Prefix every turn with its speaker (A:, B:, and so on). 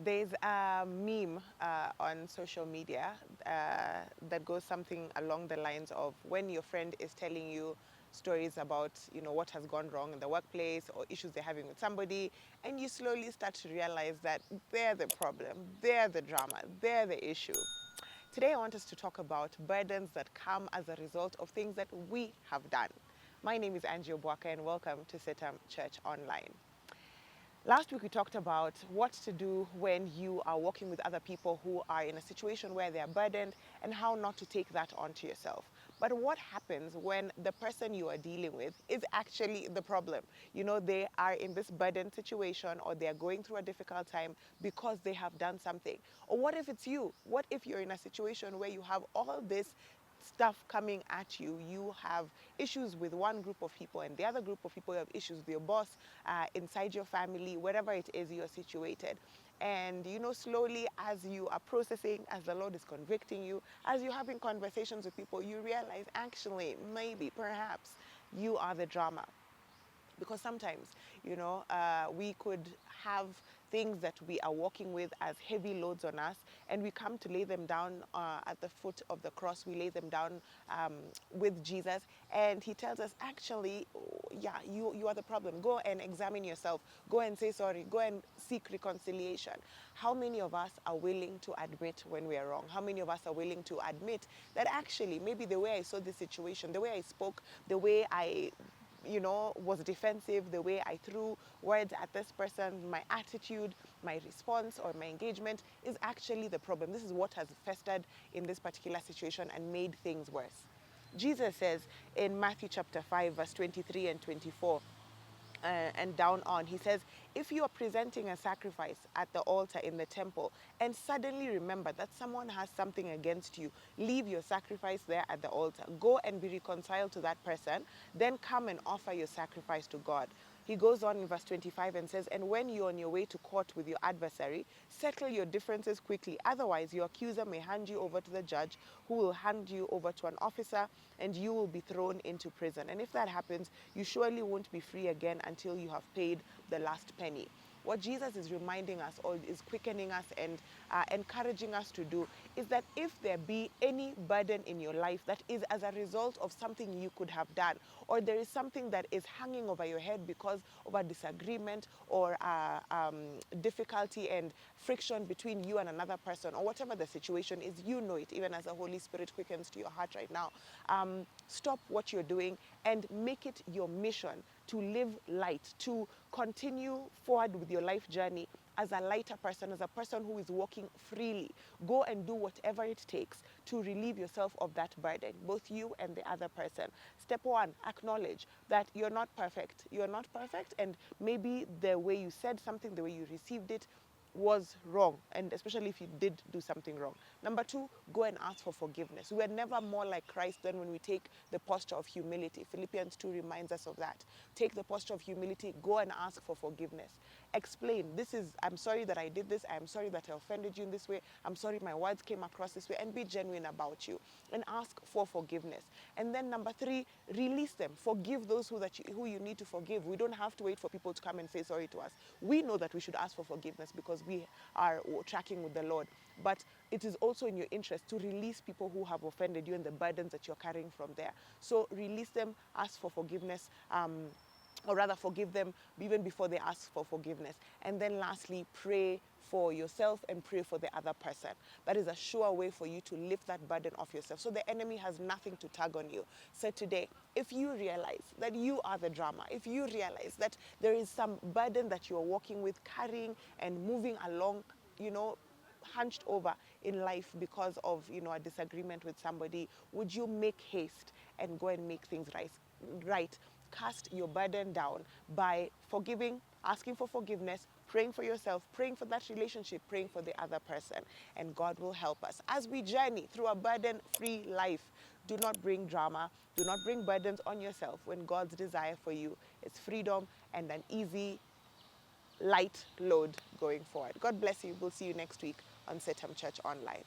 A: There's a meme on social media that goes something along the lines of when your friend is telling you stories about, what has gone wrong in the workplace or issues they're having with somebody, and you slowly start to realize that they're the problem, they're the drama, they're the issue. Today I want us to talk about burdens that come as a result of things that we have done. My name is Angie Obwaka and welcome to CITAM Church Online. Last week we talked about what to do when you are working with other people who are in a situation where they are burdened and how not to take that onto yourself. But what happens when the person you are dealing with is actually the problem? They are in this burdened situation or they are going through a difficult time because they have done something. Or what if it's you? What if you're in a situation where you have all this stuff coming at you? You have issues with one group of people and the other group of people, you have issues with your boss, inside your family, wherever it is you're situated. And slowly as you are processing, as the Lord is convicting you, as you're having conversations with people, you realize actually, maybe, perhaps, you are the drama. Because sometimes, we could have things that we are walking with as heavy loads on us, and we come to lay them down at the foot of the cross. We lay them down with Jesus, and he tells us, actually, yeah, you are the problem. Go and examine yourself. Go and say sorry. Go and seek reconciliation. How many of us are willing to admit when we are wrong? How many of us are willing to admit that actually, maybe the way I saw this situation, the way I spoke, the way I was defensive, the way I threw words at this person, my attitude, my response, or my engagement is actually the problem. This is what has festered in this particular situation and made things worse. Jesus says in Matthew chapter 5, verse 23 and 24, and down on, he says, if you are presenting a sacrifice at the altar in the temple and suddenly remember that someone has something against you, leave your sacrifice there at the altar. Go and be reconciled to that person, then come and offer your sacrifice to God. He goes on in verse 25 and says, and when you're on your way to court with your adversary, settle your differences quickly. Otherwise, your accuser may hand you over to the judge, who will hand you over to an officer, and you will be thrown into prison. And if that happens, you surely won't be free again until you have paid the last penny. What Jesus is reminding us, or is quickening us and encouraging us to do, is that if there be any burden in your life that is as a result of something you could have done, or there is something that is hanging over your head because of a disagreement or difficulty and friction between you and another person, or whatever the situation is, it, even as the Holy Spirit quickens to your heart right now. Stop what you're doing and make it your mission to live light, to continue forward with your life journey as a lighter person, as a person who is walking freely. Go and do whatever it takes to relieve yourself of that burden, both you and the other person. Step one, acknowledge that you're not perfect. You're not perfect, and maybe the way you said something, the way you received it, was wrong, and especially if you did do something wrong. Number two, go and ask for forgiveness. We are never more like Christ than when we take the posture of humility. Philippians 2 reminds us of that. Take the posture of humility, go and ask for forgiveness. Explain, I'm sorry that I did this, I'm sorry that I offended you in this way, I'm sorry my words came across this way, and be genuine about you and ask for forgiveness. And then number three, release them. Forgive those who you need to forgive. We don't have to wait for people to come and say sorry to us. We know that we should ask for forgiveness because we are tracking with the Lord. But it is also in your interest to release people who have offended you and the burdens that you're carrying from there. So release them, ask for forgiveness, or rather forgive them even before they ask for forgiveness. And then lastly, pray for yourself and pray for the other person. That is a sure way for you to lift that burden off yourself, so the enemy has nothing to tug on you. So today, if you realize that you are the drama, if you realize that there is some burden that you're walking with, carrying and moving along, hunched over in life because of a disagreement with somebody, would you make haste and go and make things right? Cast your burden down by forgiving, asking for forgiveness, praying for yourself, praying for that relationship, praying for the other person, and God will help us as we journey through a burden-free life. Do not bring drama, do not bring burdens on yourself when God's desire for you is freedom and an easy, light load going forward. God bless you. We'll see you next week on CITAM Church Online.